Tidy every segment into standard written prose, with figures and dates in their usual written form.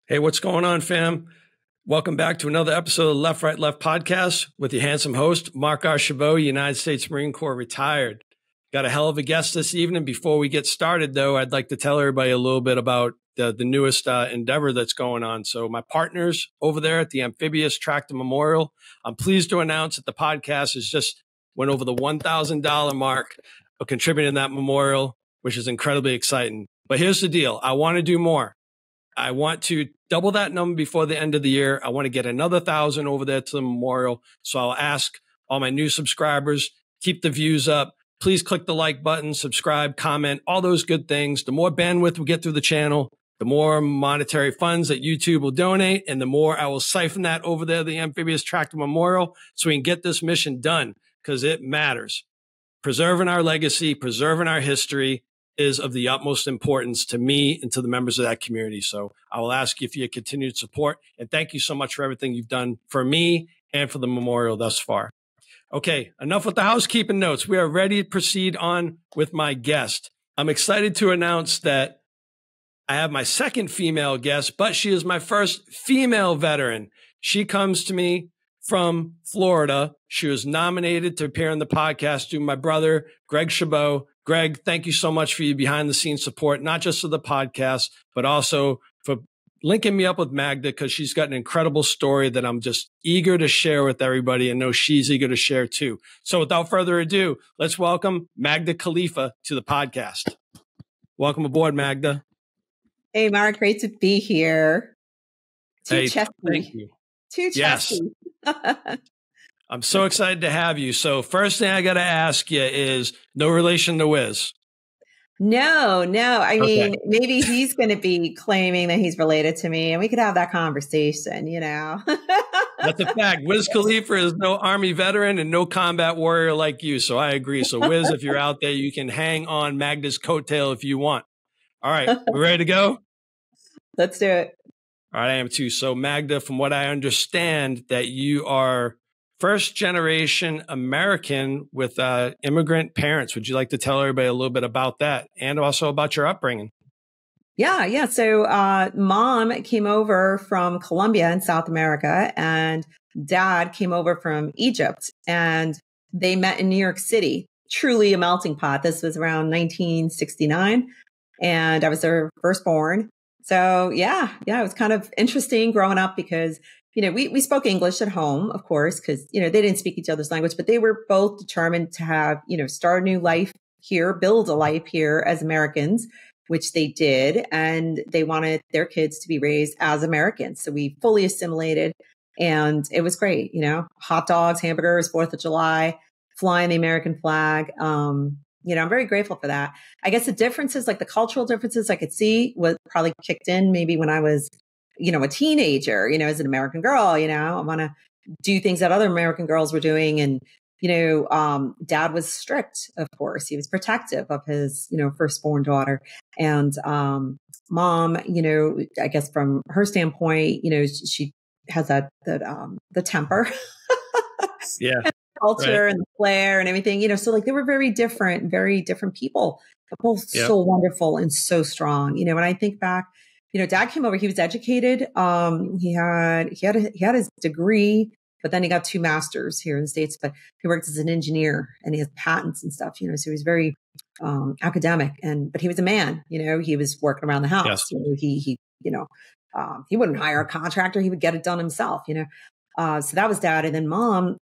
Hey, what's going on, fam? Welcome back to another episode of Left, Right, Left podcast with your handsome host, Magdas Childhood, United States Marine Corps retired. Got a hell of a guest this evening. Before we get started, though, I'd like to tell everybody a little bit about the newest endeavor that's going on. So my partners over there at the Amphibious Tractor Memorial, I'm pleased to announce that the podcast has just went over the $1,000 mark of contributing to that memorial, which is incredibly exciting. But here's the deal. I want to do more. I want to double that number before the end of the year. I want to get another 1,000 over there to the memorial. So I'll ask all my new subscribers, keep the views up. Please click the like button, subscribe, comment, all those good things. The more bandwidth we get through the channel, the more monetary funds that YouTube will donate, and the more I will siphon that over there to the Amphibious Tractor Memorial so we can get this mission done, because it matters. Preserving our legacy, preserving our history is of the utmost importance to me and to the members of that community. So I will ask you for your continued support, and thank you so much for everything you've done for me and for the memorial thus far. Okay, enough with the housekeeping notes. We are ready to proceed on with my guest. I'm excited to announce that I have my second female guest, but she is my first female veteran. She comes to me from Florida. She was nominated to appear on the podcast through my brother, Greg Chabot. Greg, thank you so much for your behind-the-scenes support, not just for the podcast, but also for linking me up with Magda, because she's got an incredible story that I'm just eager to share with everybody, and know she's eager to share too. So without further ado, let's welcome Magda Khalifa to the podcast. Welcome aboard, Magda. Hey, Mark, great to be here. Thank you. Too chesty. Yes. I'm so excited to have you. So first thing I got to ask you is, no relation to Wiz? No. I mean, maybe he's going to be claiming that he's related to me, and we could have that conversation, you know. That's a fact. Wiz Khalifa is no Army veteran and no combat warrior like you. So I agree. So Wiz, if you're out there, you can hang on Magda's coattail if you want. All right. We ready to go? Let's do it. All right. I am too. So Magda, from what I understand, that you are first generation American with immigrant parents. Would you like to tell everybody a little bit about that, and also about your upbringing? Yeah. So mom came over from Colombia in South America, and dad came over from Egypt, and they met in New York City. Truly a melting pot. This was around 1969, and I was their firstborn. So yeah, it was kind of interesting growing up because, you know, we spoke English at home, of course, because, you know, they didn't speak each other's language, but they were both determined to have, you know, start a new life here, build a life here as Americans, which they did. And they wanted their kids to be raised as Americans. So we fully assimilated, and it was great. You know, hot dogs, hamburgers, 4th of July, flying the American flag. You know, I'm very grateful for that. I guess the differences, like the cultural differences I could see, was probably kicked in maybe when I was, you know, a teenager, you know, as an American girl. You know, I want to do things that other American girls were doing. And, you know, dad was strict, of course. He was protective of his, you know, firstborn daughter. And mom, you know, I guess from her standpoint, you know, she has the temper. Yeah. Culture and the flair and everything, you know, so like they were very different people, but both so wonderful and so strong. You know, when I think back, you know, dad came over, he was educated. He had his degree, but then he got 2 masters here in the States, but he worked as an engineer and he has patents and stuff, you know, so he was very academic, but he was a man, you know, he was working around the house. Yes. You know, he wouldn't hire a contractor. He would get it done himself, you know? So that was dad. And then mom,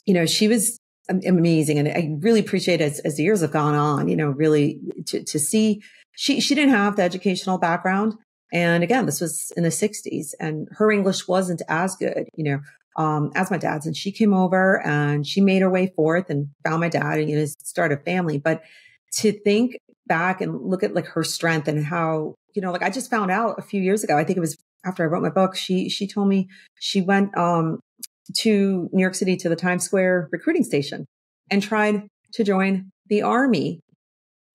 you know, she was amazing. And I really appreciate it as the years have gone on, you know, really to see she didn't have the educational background. And again, this was in the 60s, and her English wasn't as good, you know, as my dad's. And she came over and she made her way forth and found my dad and, you know, started a family. But to think back and look at like her strength and how, you know, like I just found out a few years ago, I think it was after I wrote my book, she told me she went, to New York City to the Times Square recruiting station and tried to join the Army.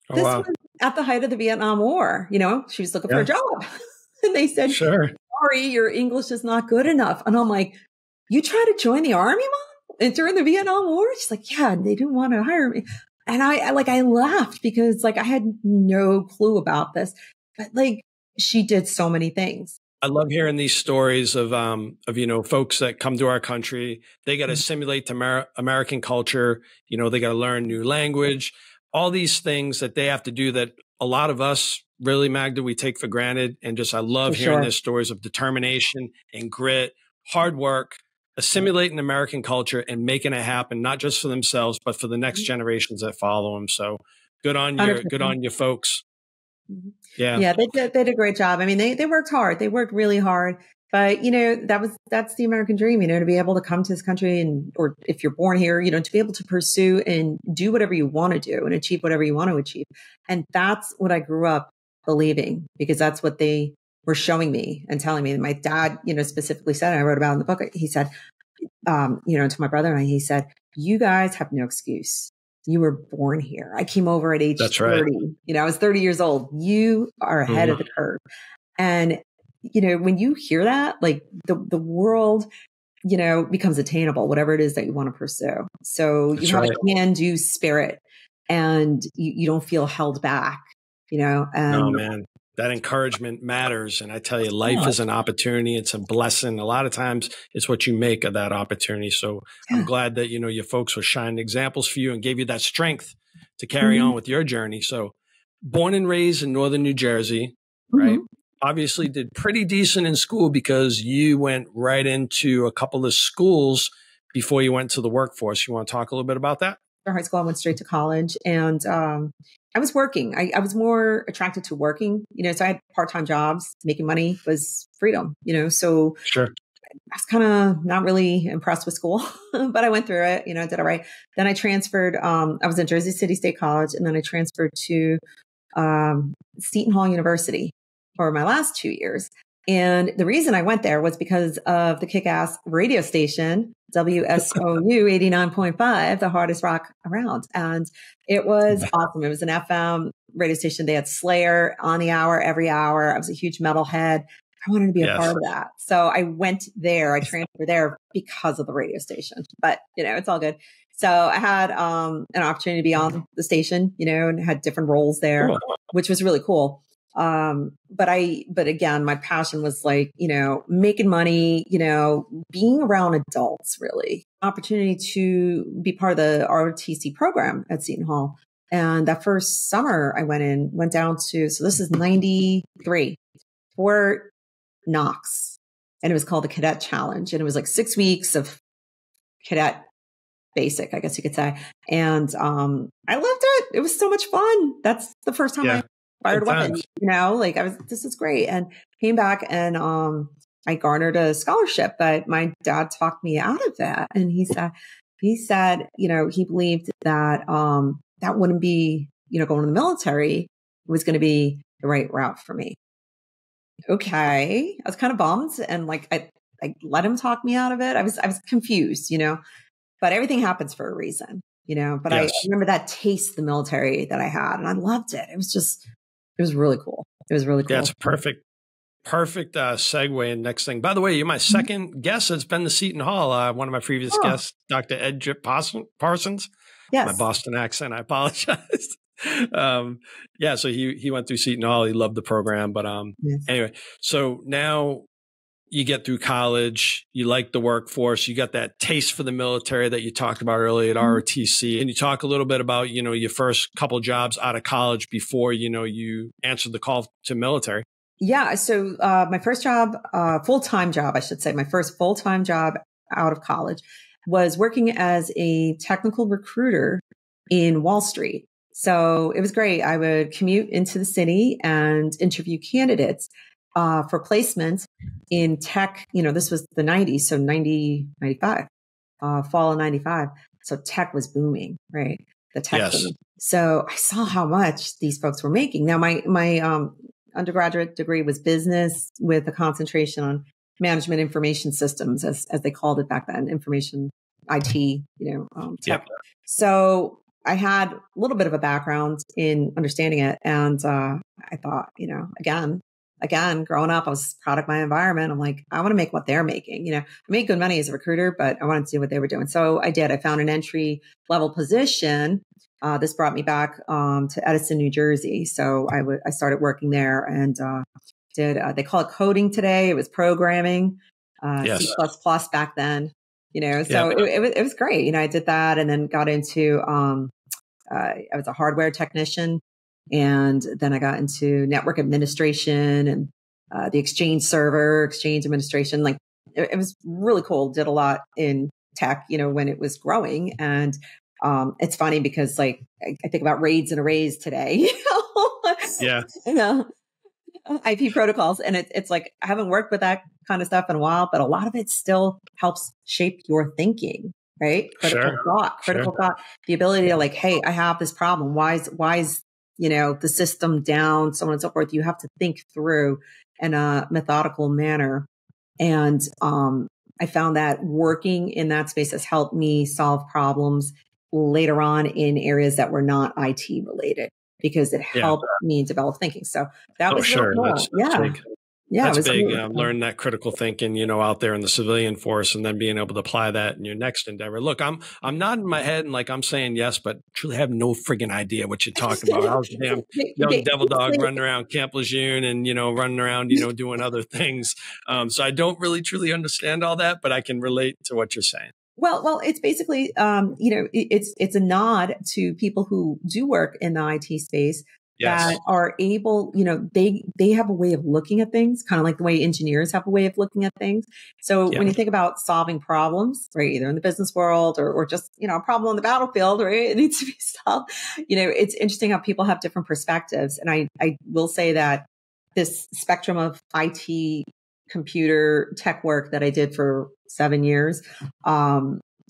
Oh, this wow. was at the height of the Vietnam War. You know, she was looking for a job and they said, sure, sorry, your English is not good enough. And I'm like, you tried to join the Army, Mom? And during the Vietnam War? She's like, yeah, they didn't want to hire me. And I laughed because like I had no clue about this, but like she did so many things. I love hearing these stories of folks that come to our country. They got to assimilate to American culture. They got to learn new language, all these things that they have to do that a lot of us really, Magda, we take for granted. And I love hearing their stories of determination and grit, hard work, assimilating American culture and making it happen, not just for themselves, but for the next generations that follow them. So good on you. 100%. Good on you folks. Yeah, they did a great job. I mean, they worked hard. They worked really hard. But, that's the American dream, to be able to come to this country or if you're born here, to be able to pursue and do whatever you want to do and achieve whatever you want to achieve. And that's what I grew up believing, because that's what they were showing me and telling me. And my dad, specifically said, and I wrote about it in the book, he said, to my brother and I, he said, you guys have no excuse. You were born here. I came over at age 30. I was 30 years old. You are ahead of the curve. And, when you hear that, like the world, becomes attainable, whatever it is that you want to pursue. So you have a can-do spirit and you don't feel held back, And, oh, man. That encouragement matters. And I tell you, life is an opportunity. It's a blessing. A lot of times it's what you make of that opportunity. So I'm glad that, your folks were shining examples for you and gave you that strength to carry on with your journey. So born and raised in Northern New Jersey, right? Obviously did pretty decent in school because you went right into a couple of schools before you went to the workforce. You want to talk a little bit about that? After high school, I went straight to college and, I was working. I was more attracted to working, so I had part-time jobs. Making money was freedom, so sure. I was kind of not really impressed with school, but I went through it, did it right. Then I transferred, I was at Jersey City State College, and then I transferred to Seton Hall University for my last 2 years. And the reason I went there was because of the kick-ass radio station, WSOU 89.5, the hardest rock around. And it was awesome. It was an FM radio station. They had Slayer on the hour, every hour. I was a huge metalhead. I wanted to be a part of that. So I went there. I transferred there because of the radio station. But, it's all good. So I had an opportunity to be on the station, and had different roles there, which was really cool. But again, my passion was like, making money, being around adults, really. Opportunity to be part of the ROTC program at Seton Hall. And that first summer I went down to, so this is 93, Fort Knox. And it was called the Cadet Challenge. And it was like 6 weeks of cadet basic, I guess you could say. And, I loved it. It was so much fun. That's the first time I fired a weapon, this is great. And came back and, I garnered a scholarship, but my dad talked me out of that. And he said, he believed that, that wouldn't be, going to the military was going to be the right route for me. Okay. I was kind of bummed. And I let him talk me out of it. I was confused, but everything happens for a reason, but I remember that taste of the military that I had and I loved it. It was really cool. It was really cool. Yeah, it's a perfect segue and next thing. By the way, you're my second guest that's been to Seton Hall. One of my previous guests, Dr. Ed Drip Parsons. Yes. My Boston accent, I apologize. So he went through Seton Hall. He loved the program. But anyway, so now you get through college, you like the workforce, you got that taste for the military that you talked about earlier at ROTC. And you talk a little bit about, your first couple jobs out of college before, you answered the call to military. Yeah. So my first job, full-time job, I should say, my first full-time job out of college was working as a technical recruiter in Wall Street. So it was great. I would commute into the city and interview candidates for placement in tech. This was the 90s, so 95, fall of 95. So tech was booming, right? The tech boom. So I saw how much these folks were making. Now, my undergraduate degree was business with a concentration on management information systems, as they called it back then, information IT, tech. So I had a little bit of a background in understanding it. And I thought, again, growing up, I was proud of my environment. I'm like, I want to make what they're making. I made good money as a recruiter, but I wanted to do what they were doing. So I did. I found an entry level position. This brought me back to Edison, New Jersey. So I started working there and did, they call it coding today. It was programming, Yes. C++ back then, so Yep. it was great. I did that and then got into, I was a hardware technician, and then I got into network administration and the exchange administration. Like it was really cool. Did a lot in tech, when it was growing. And it's funny because like I think about RAIDs and arrays today, Yeah. IP protocols. And it's like, I haven't worked with that kind of stuff in a while, but a lot of it still helps shape your thinking, right? Critical thought, the ability to like, hey, I have this problem. Why is, the system down, so on and so forth. You have to think through in a methodical manner. And, I found that working in that space has helped me solve problems later on in areas that were not IT related, because it helped me develop thinking. So that was really cool. That's big. Yeah, that's big. Really learning that critical thinking, out there in the civilian force, and then being able to apply that in your next endeavor. Look, I'm nodding my head and like I'm saying yes, but truly have no friggin' idea what you're talking about. I was a damn young devil dog running around Camp Lejeune and running around, doing other things. So I don't really truly understand all that, but I can relate to what you're saying. Well, it's basically, it's a nod to people who do work in the IT space. Yes. That are able, they have a way of looking at things, kind of like the way engineers have a way of looking at things. So when you think about solving problems, right, either in the business world or just, a problem on the battlefield, right, it needs to be solved. It's interesting how people have different perspectives. And I will say that this spectrum of IT computer tech work that I did for 7 years,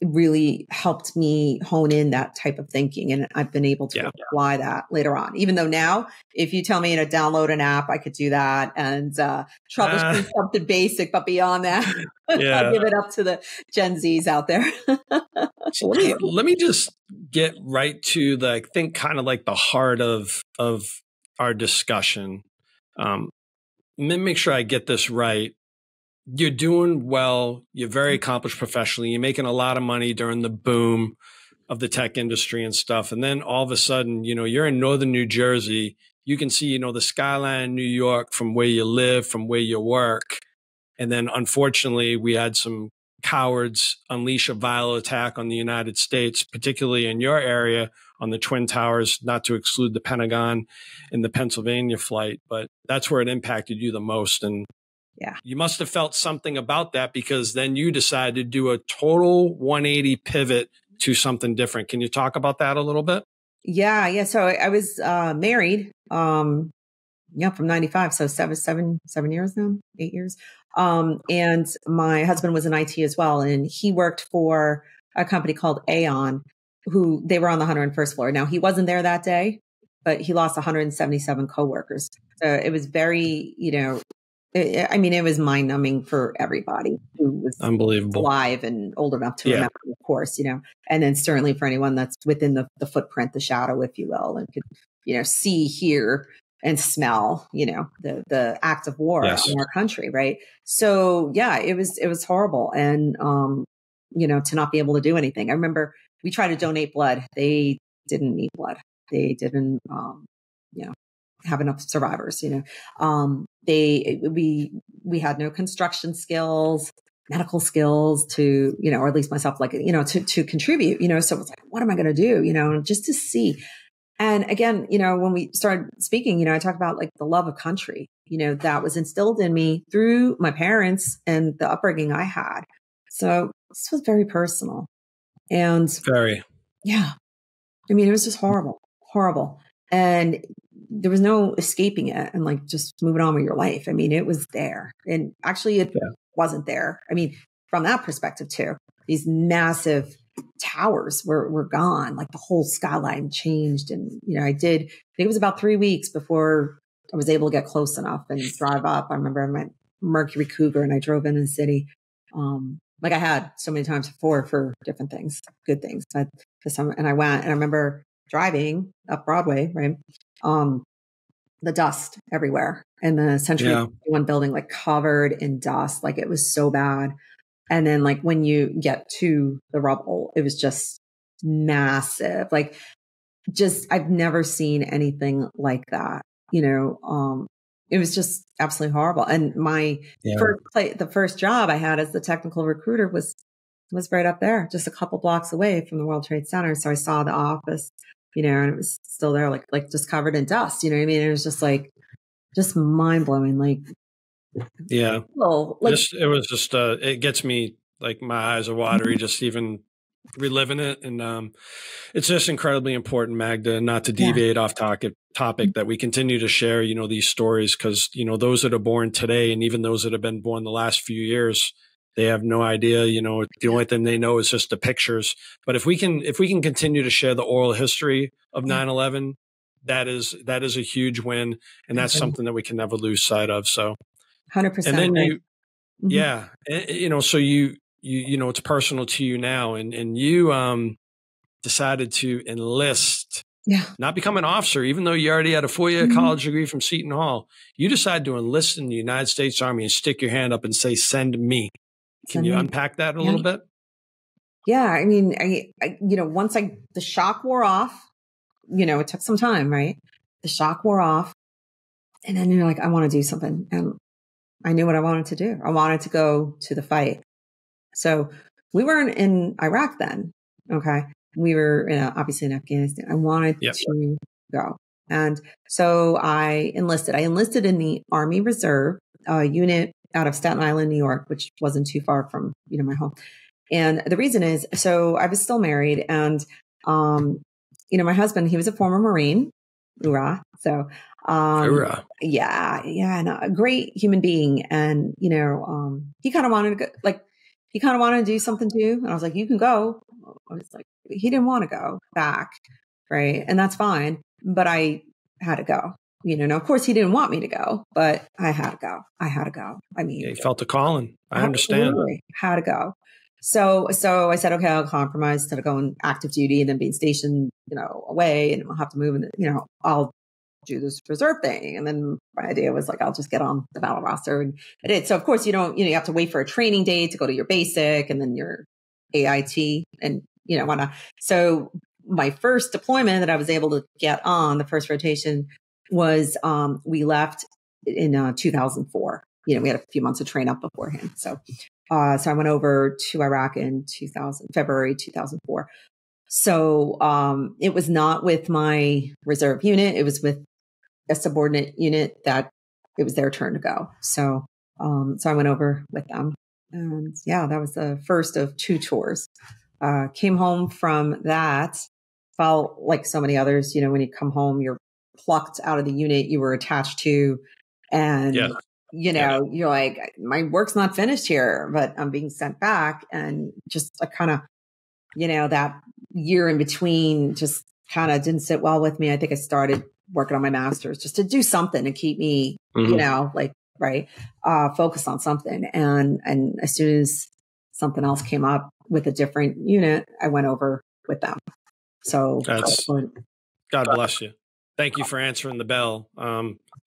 really helped me hone in that type of thinking. And I've been able to apply that later on, even though now, if you tell me to download an app, I could do that and troubleshoot something basic, but beyond that, I'll give it up to the Gen Zs out there. So let me just get right to I think kind of like the heart of our discussion. Let me make sure I get this right. You're doing well. You're very accomplished professionally. You're making a lot of money during the boom of the tech industry and stuff. And then all of a sudden, you're in northern New Jersey. You can see, the skyline in New York from where you live, from where you work. And then unfortunately, we had some cowards unleash a vile attack on the United States, particularly in your area on the Twin Towers, not to exclude the Pentagon and the Pennsylvania flight, but that's where it impacted you the most. And you must have felt something about that, because then you decided to do a total 180 pivot to something different. Can you talk about that a little bit? Yeah. So I was married, from 95. So seven years now, 8 years. And my husband was in IT as well. And he worked for a company called Aon, who they were on the 101st floor. Now he wasn't there that day, but he lost 177 coworkers. So it was very, it was mind numbing for everybody who was unbelievable, alive and old enough to remember, of course, and then certainly for anyone that's within the footprint, the shadow, if you will, and could, see, hear, and smell, the act of war in our country. Right. So it was horrible. And, to not be able to do anything. I remember we tried to donate blood. They didn't need blood. They didn't, have enough survivors, we had no construction skills, medical skills to, or at least myself, like, to contribute, so it's like, what am I going to do, just to see. And again, when we started speaking, I talk about like the love of country, that was instilled in me through my parents and the upbringing I had. So this was very personal and it was just horrible. And there was no escaping it and like just moving on with your life. It was there. And actually it wasn't there. From that perspective too, these massive towers were gone. Like the whole skyline changed. And, I think it was about 3 weeks before I was able to get close enough and drive up. I remember I went Mercury Cougar and I drove in the city. Like I had so many times before for different things, good things. But this time, and I went and I remember driving up Broadway, right? The dust everywhere and the Century 21 building, like covered in dust. Like it was so bad. And then like when you get to the rubble, it was just massive. Like I've never seen anything like that. it was just absolutely horrible. And my the first job I had as the technical recruiter was right up there, just a couple blocks away from the World Trade Center. So I saw the office, and it was still there, like just covered in dust. You know what I mean? It was just like, just mind blowing. Like, yeah, it was just, it gets me, like, my eyes are watery, just even reliving it. And it's just incredibly important, Magda, not to deviate off topic, that we continue to share, these stories, because, those that are born today and even those that have been born the last few years, they have no idea, the only thing they know is just the pictures. But if we can continue to share the oral history of 9/11, that is a huge win. And that's something that we can never lose sight of. So 100%. And then so you it's personal to you now, and you decided to enlist, not become an officer, even though you already had a 4-year college degree from Seton Hall. You decided to enlist in the United States Army and stick your hand up and say, "Send me." Can you unpack that a little bit? Yeah. I mean, I once the shock wore off, it took some time, right? The shock wore off. And then you're like, I want to do something. And I knew what I wanted to do. I wanted to go to the fight. So we weren't in Iraq then. Okay. We were obviously in Afghanistan. I wanted to go. And so I enlisted in the Army Reserve unit out of Staten Island, New York, which wasn't too far from, my home. And the reason is, so I was still married, and, my husband, he was a former Marine. Hoorah. So, Hoorah. and a great human being. And, he kind of wanted to go, he kind of wanted to do something too. And I was like, you can go. I was like, he didn't want to go back. Right. And that's fine. But I had to go. Now, of course, he didn't want me to go, but I had to go. I mean, he felt the calling. I understand. Had to go. So I said, okay, I'll compromise instead of going active duty and then being stationed, away, and I'll have to move, and I'll do this reserve thing. And then my idea was like, I'll just get on the battle roster, and I did. So of course, you have to wait for a training day to go to your basic and then your AIT and whatnot. So my first deployment that I was able to get on, the first rotation, was we left in 2004. We had a few months of train up beforehand. So I went over to Iraq in February 2004. So it was not with my reserve unit. It was with a subordinate unit that it was their turn to go. So I went over with them. And that was the first of 2 tours. Came home from that, felt like so many others, when you come home, you're plucked out of the unit you were attached to. And, you're like, my work's not finished here, but I'm being sent back. And just a kind of, that year in between just kind of didn't sit well with me. I think I started working on my master's just to do something to keep me, focused on something. And as soon as something else came up with a different unit, I went over with them. So God bless you. Thank you for answering the bell.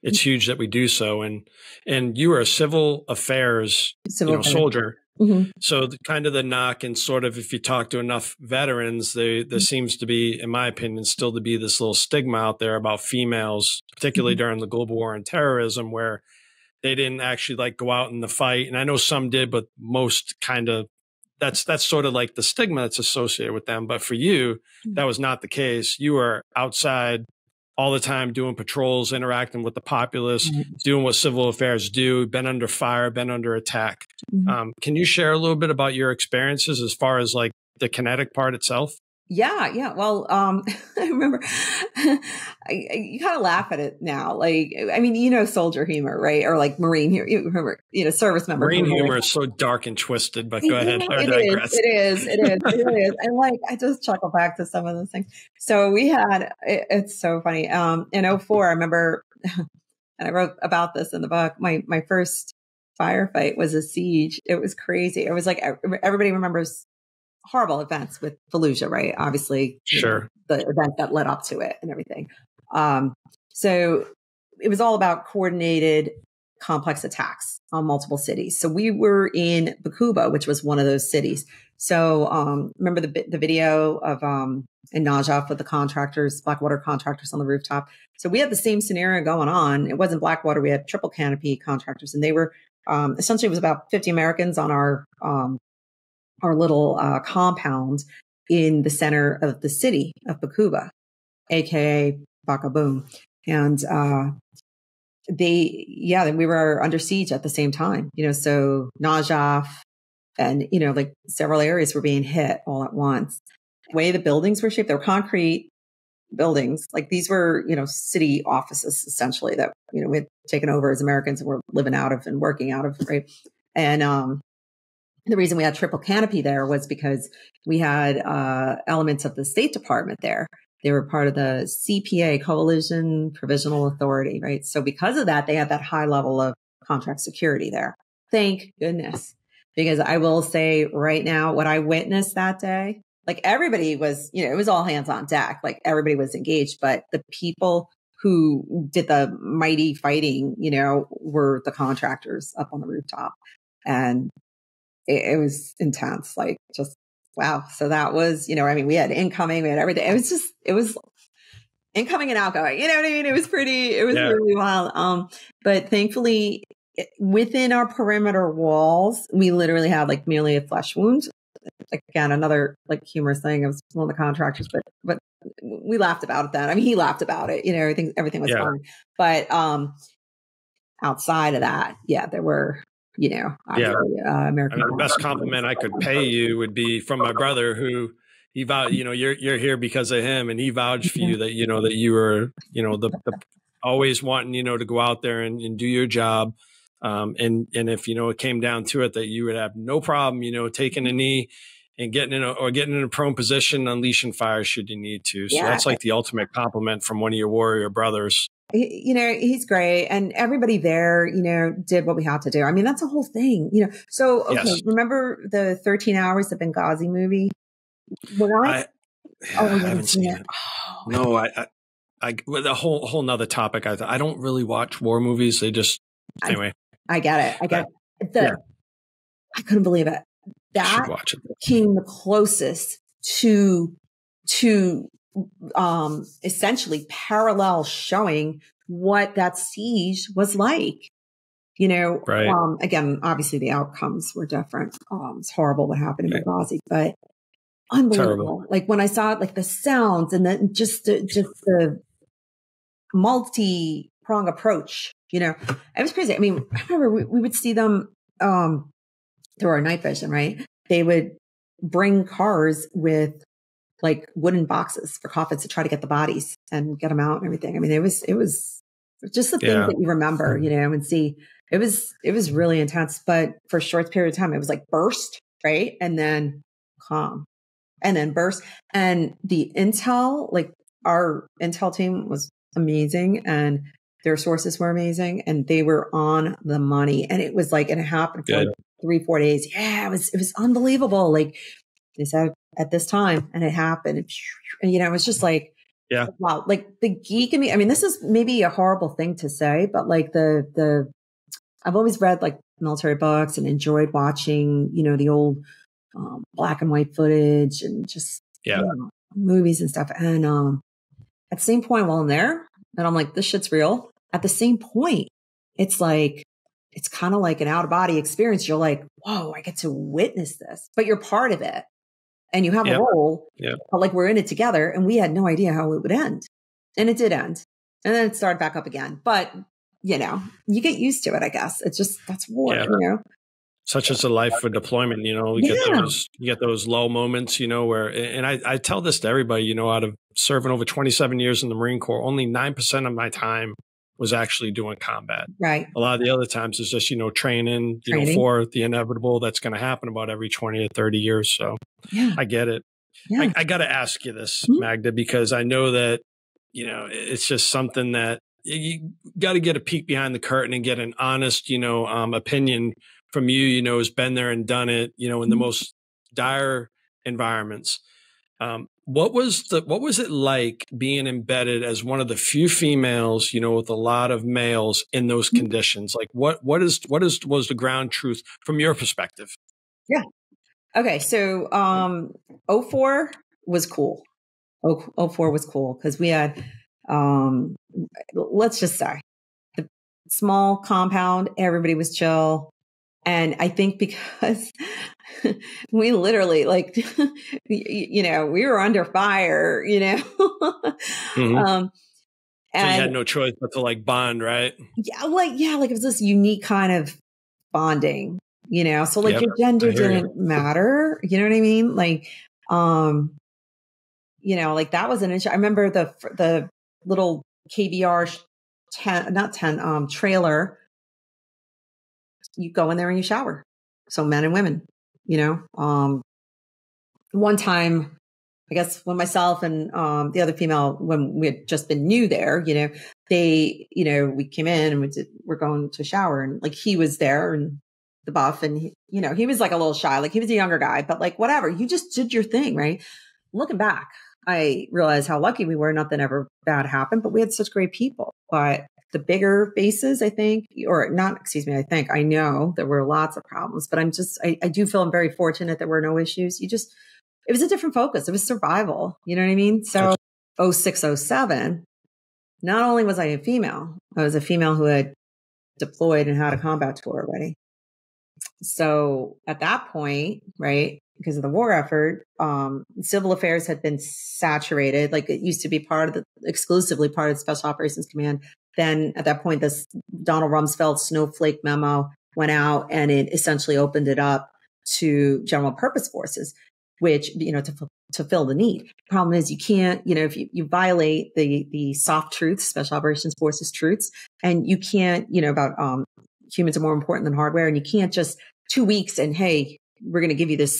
It's huge that we do so. And you are a civil affairs soldier. Mm-hmm. So kind of the knock, and sort of, if you talk to enough veterans, there seems to be, in my opinion, still to be this little stigma out there about females, particularly during the global war on terrorism, where they didn't actually go out in the fight. And I know some did, but most kind of, that's sort of like the stigma that's associated with them. But for you, that was not the case. You were outside all the time doing patrols, interacting with the populace, doing what civil affairs do, been under fire, been under attack. Can you share a little bit about your experiences as far as the kinetic part itself? Yeah. Well, I remember you kind of laugh at it now. Soldier humor, right? Or Marine humor, service member. Marine humor is so dark and twisted, but go ahead. It is. And I just chuckle back to some of those things. So we had, it's so funny. In 2004, I remember, and I wrote about this in the book, my first firefight was a siege. It was crazy. It was like, everybody remembers horrible events with Fallujah, right? Obviously, sure, the event that led up to it and everything. So it was all about coordinated complex attacks on multiple cities. So we were in Bakuba, which was one of those cities. So remember the video of in Najaf with the contractors, Blackwater contractors on the rooftop. So we had the same scenario going on. It wasn't Blackwater. We had triple canopy contractors, and they were essentially, it was about 50 Americans on our little compound in the center of the city of Bakuba, aka Baka Boom. And we were under siege at the same time, so Najaf and, like several areas were being hit all at once. The way the buildings were shaped, they were concrete buildings. Like these were, city offices essentially that, we had taken over as Americans and were living out of and working out of, right? And the reason we had triple canopy there was because we had elements of the State Department there. They were part of the CPA, Coalition Provisional Authority, right? So because of that, they had that high level of contract security there. Thank goodness. Because I will say right now, what I witnessed that day, like everybody was, it was all hands on deck. Like everybody was engaged, but the people who did the mighty fighting, were the contractors up on the rooftop. And it was intense, like just, wow. So that was, we had incoming, we had everything. It was incoming and outgoing, you know what I mean? It was really wild. But thankfully within our perimeter walls, we literally had like merely a flesh wound. Like, again, another like humorous thing. It was one of the contractors, but we laughed about it then. I mean, he laughed about it, everything was fine. But, outside of that, there were, American. The best compliment I could pay you would be from my brother, who he vowed, you're here because of him, and he vouched for you that that you were the always wanting to go out there and do your job, and if it came down to it, that you would have no problem taking a knee and getting in a prone position, unleashing fire should you need to. So that's like the ultimate compliment from one of your warrior brothers. He's great. And everybody there, did what we had to do. I mean, that's a whole thing, So, okay. Yes. Remember the 13 Hours of Benghazi movie? I haven't seen it. Oh, no, I the whole nother topic. I don't really watch war movies. They just, anyway. I get it. I couldn't believe it. That came the closest to essentially parallel showing what that siege was like, right. Again, obviously the outcomes were different. It's horrible what happened in Benghazi, but unbelievable. Terrible. Like when I saw it, like the sounds and then just the multi-prong approach, it was crazy. I mean, I remember we would see them, through our night vision, right? They would bring cars with like wooden boxes for coffins to try to get the bodies and get them out and everything. I mean, it was just the things that you remember, and see. It was really intense, but for a short period of time, it was like burst, right? And then calm, and then burst. And the intel, like our intel team was amazing, and their sources were amazing, and they were on the money. And it was like, and it happened for like 3-4 days. Yeah, it was unbelievable. Like they said at this time, and it happened. And, it was just like, wow, like the geek in me. I mean, this is maybe a horrible thing to say, but like I've always read like military books and enjoyed watching, the old black and white footage and just movies and stuff. And at the same point, while I'm there, and I'm like, this shit's real. At the same point, it's like, it's kind of like an out of body experience. You're like, whoa, I get to witness this, but you're part of it and you have a role, but like we're in it together, and we had no idea how it would end. And it did end. And then it started back up again. But, you get used to it, I guess. It's just, that's war, Such as a life for deployment, you get those low moments, where, and I tell this to everybody, out of serving over 27 years in the Marine Corps, only 9% of my time was actually doing combat. Right. A lot of the other times is just, training, for the inevitable that's going to happen about every 20 or 30 years. So I get it. Yeah. I got to ask you this, Magda, because I know that, it's just something that you got to get a peek behind the curtain and get an honest, opinion from you, who's been there and done it, in the most dire environments. what was it like being embedded as one of the few females, with a lot of males in those conditions? Like what was the ground truth from your perspective? Yeah. Okay. So, 04 was cool. 04 was cool because we had, let's just say the small compound, everybody was chill. And I think because we literally we were under fire, Mm-hmm. So you and had no choice but to bond, right? it was this unique kind of bonding, so Yep, your gender I hear you. didn't matter. You know what I mean? That was an issue. I remember the little KBR trailer. You go in there and you shower. So men and women, one time, I guess when myself and the other female, when we had just been new there, we came in and we're going to shower, and he was there and the buff, and he was a little shy, he was a younger guy, but whatever, you just did your thing, right? Looking back, I realized how lucky we were. Nothing ever bad happened, but we had such great people. But the bigger bases, I know there were lots of problems, but I do feel I'm very fortunate there were no issues. It was a different focus. It was survival. You know what I mean? So 06, 07, not only was I a female, I was a female who had deployed and had a combat tour already. So at that point, right, because of the war effort, civil affairs had been saturated. It used to be exclusively part of the Special Operations Command. Then at that point, this Donald Rumsfeld snowflake memo went out, and it essentially opened it up to general purpose forces, which, to fill the need. Problem is you can't, if you violate the soft truths, Special Operations Forces truths, and you can't, about humans are more important than hardware, and you can't just 2 weeks and, hey, we're going to give you this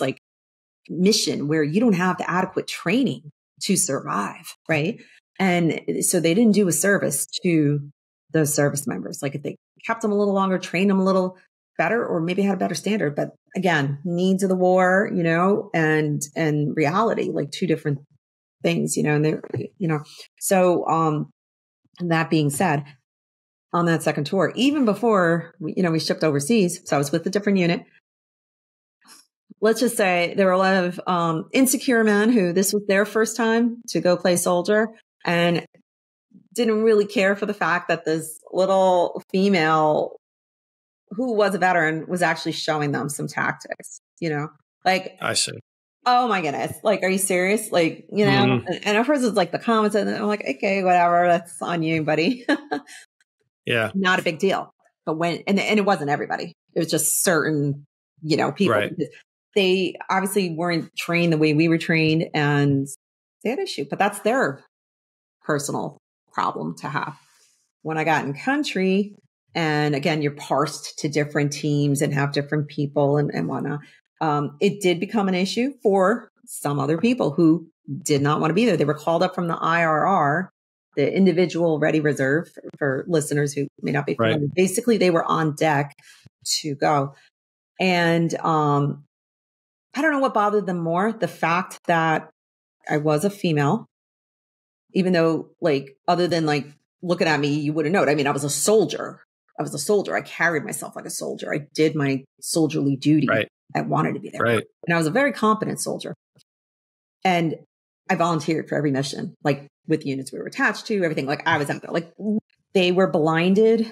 mission where you don't have the adequate training to survive, right? And so they didn't do a service to those service members. If they kept them a little longer, trained them a little better, or maybe had a better standard. But again, needs of the war, and reality, two different things, and they, so, that being said, on that second tour, even before we shipped overseas, so I was with a different unit. Let's just say there were a lot of insecure men who this was their first time to go play soldier, and didn't really care for the fact that this little female who was a veteran was actually showing them some tactics, I see. Oh my goodness. Are you serious? And at first it's the comments, and I'm okay, whatever, that's on you, buddy. Yeah. Not a big deal. But and it wasn't everybody. It was just certain, people. Right. They obviously weren't trained the way we were trained, and they had issue, but that's their personal problem to have. When I got in country, and again, you're parsed to different teams and have different people and whatnot. It did become an issue for some other people who did not want to be there. They were called up from the IRR, the individual ready reserve, for listeners who may not be familiar. Right. Basically, they were on deck to go. And I don't know what bothered them more, the fact that I was a female, even though other than looking at me, you wouldn't know it. I mean, I was a soldier. I carried myself like a soldier. I did my soldierly duty. Right. I wanted to be there. Right. And I was a very competent soldier. And I volunteered for every mission, with units we were attached to, everything. I was out there. They were blinded,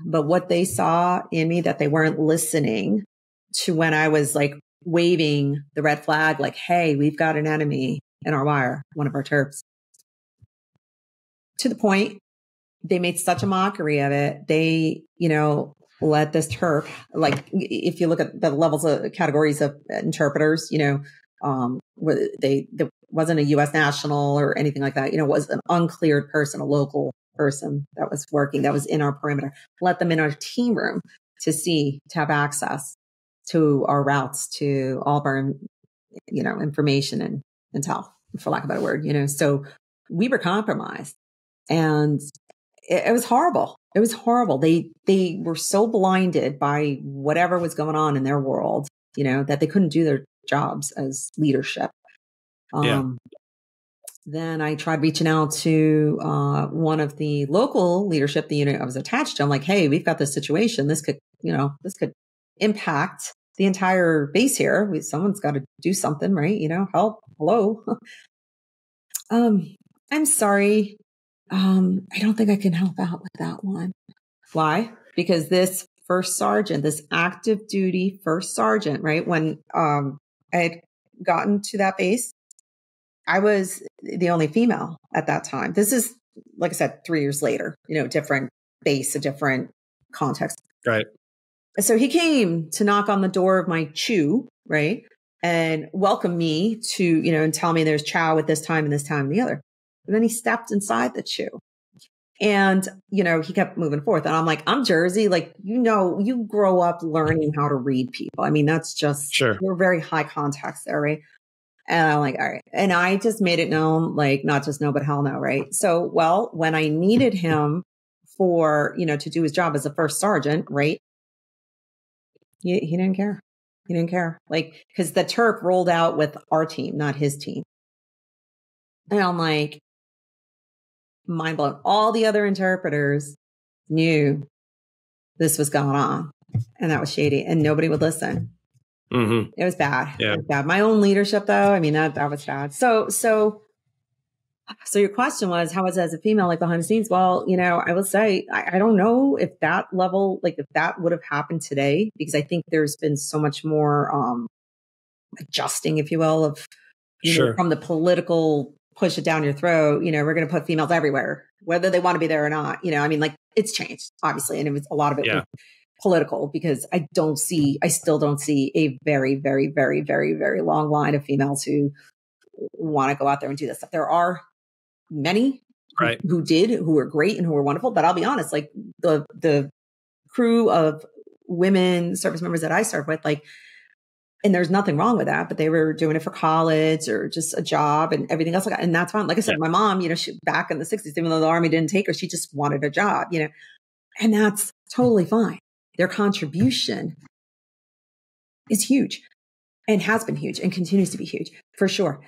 but what they saw in me, that they weren't listening to when I was waving the red flag, hey, we've got an enemy in our wire, one of our Terps. To the point, they made such a mockery of it. They, let this Terp, if you look at the levels of categories of interpreters, where there wasn't a U.S. national or anything like that. It was an uncleared person, a local person that was working, that was in our perimeter. Let them in our team room to have access to our routes, to all of our, information and intel, for lack of a better word, So we were compromised, and it was horrible. It was horrible. They were so blinded by whatever was going on in their world, that they couldn't do their jobs as leadership. Yeah. then I tried reaching out to one of the local leadership, the unit I was attached to. I'm like, hey, we've got this situation. This could impact the entire base here. Someone's got to do something, right? Help. Hello. I'm sorry. I don't think I can help out with that one. Why? Because this first sergeant, this active duty first sergeant, right? When I had gotten to that base, I was the only female at that time. This is, like I said, 3 years later, different base, a different context. Right. So he came to knock on the door of my chew, right? And welcome me to, and tell me there's chow at this time and this time and the other. And then he stepped inside the chew. And, he kept moving forth. And I'm like, I'm Jersey. Like, you grow up learning how to read people. I mean, that's just, sure. We're very high context there, right? And I'm like, all right. And I just made it known, like, not just no, but hell no, right? So, well, when I needed him for, to do his job as a first sergeant, right? He didn't care. He didn't care. Like, because the Turk rolled out with our team, not his team. And I'm like, mind blown. All the other interpreters knew this was going on, and that was shady, and nobody would listen. Mm-hmm. It was bad. Yeah. It was bad. My own leadership, though, I mean, that was bad. So your question was, how was it as a female, like behind the scenes? Well, I will say, I don't know if that level, like if that would have happened today, because I think there's been so much more adjusting, if you will, of sure. From the political push it down your throat, we're going to put females everywhere, whether they want to be there or not. I mean, like, it's changed, obviously. And it was a lot of it was political, because I still don't see a very, very, very, very, very long line of females who want to go out there and do this stuff. There are many who were great and who were wonderful, but I'll be honest, like the crew of women service members that I served with, like, and there's nothing wrong with that, but they were doing it for college or just a job and everything else. And that's fine. Like I said, my mom, she, back in the 60s, even though the Army didn't take her, she just wanted a job, and that's totally fine. Their contribution is huge and has been huge and continues to be huge, for sure.